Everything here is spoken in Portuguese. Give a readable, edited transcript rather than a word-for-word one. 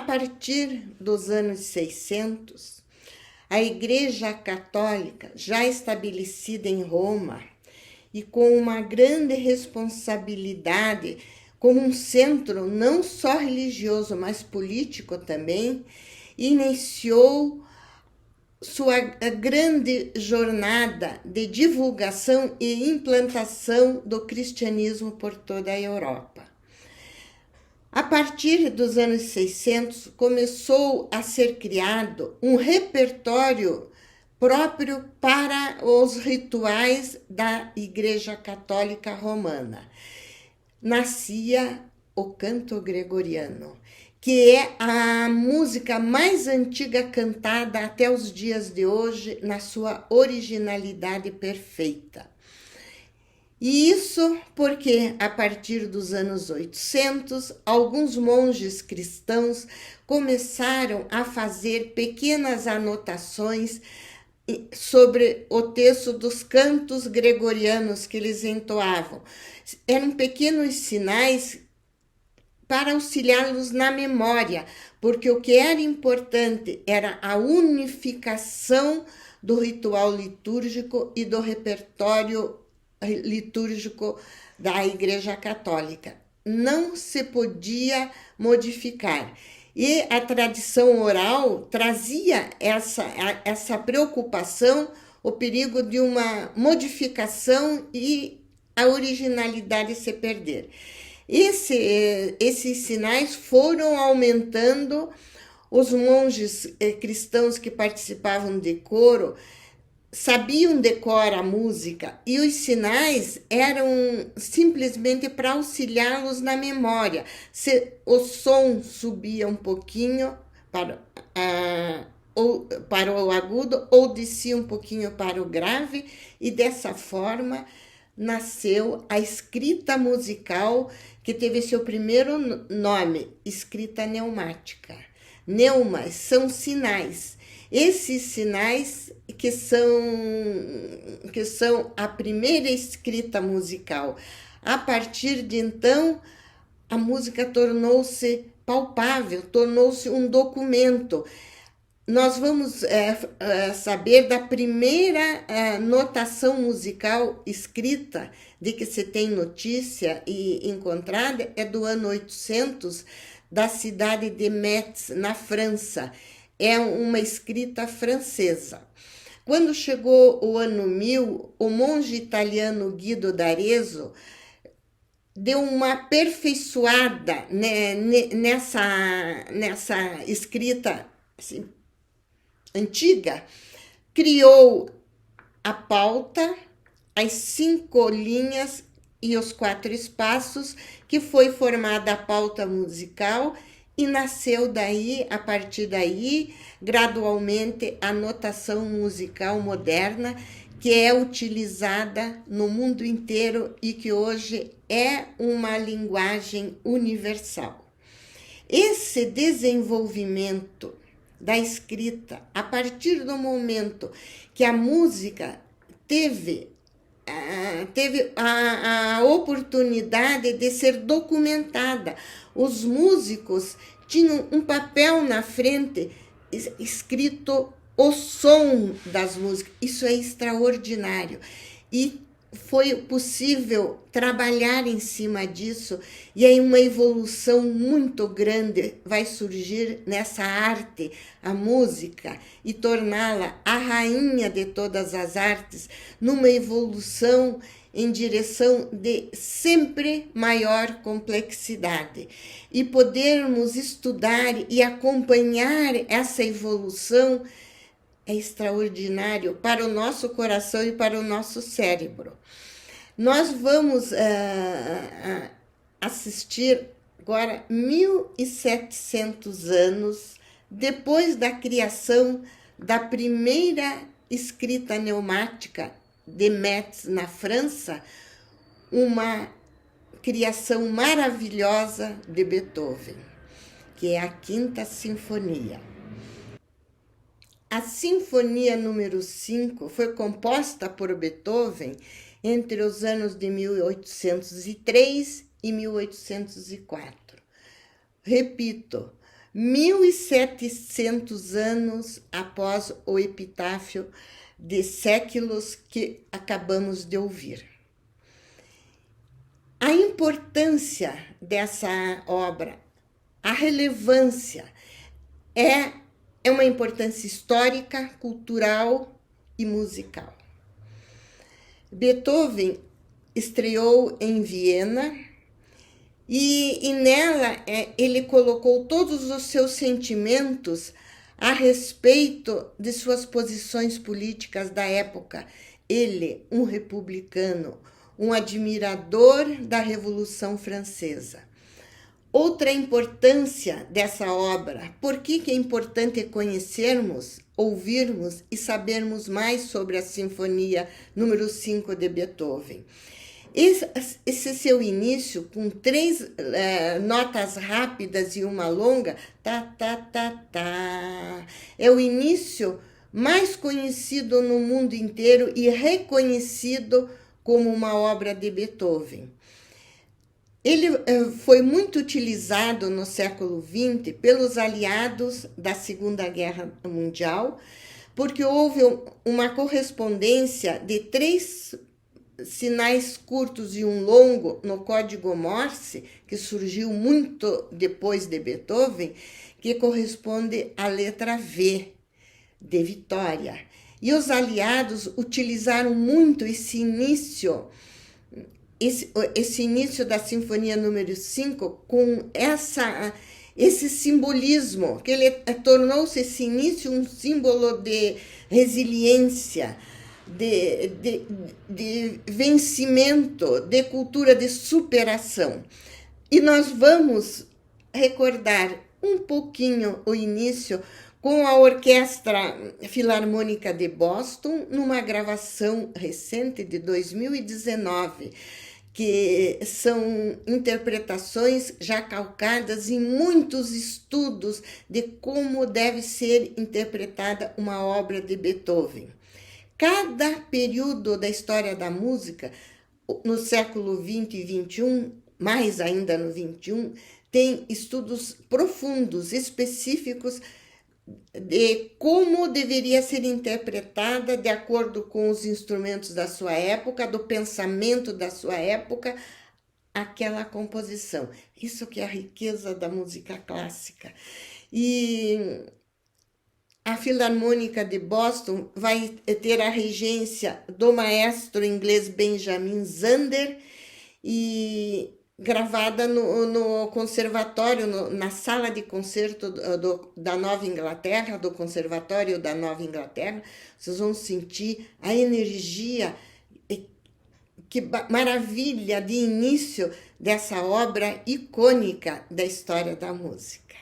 partir dos anos 600, a Igreja Católica, já estabelecida em Roma e com uma grande responsabilidade como um centro não só religioso, mas político também, iniciou sua grande jornada de divulgação e implantação do cristianismo por toda a Europa. A partir dos anos 600, começou a ser criado um repertório próprio para os rituais da Igreja Católica Romana. Nascia o canto gregoriano, que é a música mais antiga cantada até os dias de hoje, na sua originalidade perfeita. E isso porque, a partir dos anos 800, alguns monges cristãos começaram a fazer pequenas anotações sobre o texto dos cantos gregorianos que eles entoavam. Eram pequenos sinais para auxiliá-los na memória, porque o que era importante era a unificação do ritual litúrgico e do repertório litúrgico da Igreja Católica. Não se podia modificar. E a tradição oral trazia essa preocupação, o perigo de uma modificação e a originalidade se perder. Esses sinais foram aumentando. Os monges cristãos que participavam de coro sabiam decorar a música e os sinais eram simplesmente para auxiliá-los na memória. Se o som subia um pouquinho para o agudo ou descia um pouquinho para o grave, e dessa forma nasceu a escrita musical, que teve seu primeiro nome, escrita neumática. Neumas são sinais. Esses sinais que são a primeira escrita musical. A partir de então, a música tornou-se palpável, tornou-se um documento. Nós vamos saber da primeira notação musical escrita de que se tem notícia e encontrada, é do ano 800, da cidade de Metz, na França. É uma escrita francesa. Quando chegou o ano 1000, o monge italiano Guido d'Arezzo deu uma aperfeiçoada, né, nessa escrita assim, antiga, criou a pauta, as 5 linhas e os 4 espaços, que foi formada a pauta musical, e nasceu daí, a partir daí, gradualmente, a notação musical moderna, que é utilizada no mundo inteiro e que hoje é uma linguagem universal. Esse desenvolvimento da escrita, a partir do momento que a música teve a oportunidade de ser documentada. Os músicos tinham um papel na frente escrito o som das músicas. Isso é extraordinário. E foi possível trabalhar em cima disso, e aí uma evolução muito grande vai surgir nessa arte, a música, e torná-la a rainha de todas as artes, numa evolução em direção de sempre maior complexidade. E podermos estudar e acompanhar essa evolução é extraordinário para o nosso coração e para o nosso cérebro. Nós vamos assistir agora 1700 anos depois da criação da primeira escrita neumática de Metz, na França, uma criação maravilhosa de Beethoven, que é a Quinta Sinfonia. A Sinfonia número 5 foi composta por Beethoven entre os anos de 1803 e 1804. Repito, 1.700 anos após o epitáfio de séculos que acabamos de ouvir. A importância dessa obra, a relevância, é uma importância histórica, cultural e musical. Beethoven estreou em Viena e nela ele colocou todos os seus sentimentos a respeito de suas posições políticas da época. Ele, um republicano, um admirador da Revolução Francesa. Outra importância dessa obra, por que é importante conhecermos, ouvirmos e sabermos mais sobre a Sinfonia número 5 de Beethoven? Esse seu início, com 3 notas rápidas e uma longa, tá, tá, tá, tá, é o início mais conhecido no mundo inteiro e reconhecido como uma obra de Beethoven. Ele foi muito utilizado no século XX pelos aliados da Segunda Guerra Mundial, porque houve uma correspondência de 3 sinais curtos e um longo no código Morse, que surgiu muito depois de Beethoven, que corresponde à letra V, de Vitória. E os aliados utilizaram muito esse início da Sinfonia número 5 com esse simbolismo, que ele tornou-se esse início um símbolo de resiliência, de vencimento, de cultura de superação. E nós vamos recordar um pouquinho o início com a Orquestra Filarmônica de Boston, numa gravação recente de 2019, que são interpretações já calcadas em muitos estudos de como deve ser interpretada uma obra de Beethoven. Cada período da história da música, no século XX e XXI, mais ainda no XXI, tem estudos profundos, específicos, de como deveria ser interpretada de acordo com os instrumentos da sua época, do pensamento da sua época, aquela composição. Isso que é a riqueza da música clássica. E a Filarmônica de Boston vai ter a regência do maestro inglês Benjamin Zander e gravada no conservatório, na sala de concerto da Nova Inglaterra, do Conservatório da Nova Inglaterra. Vocês vão sentir a energia, que maravilha de início dessa obra icônica da história da música.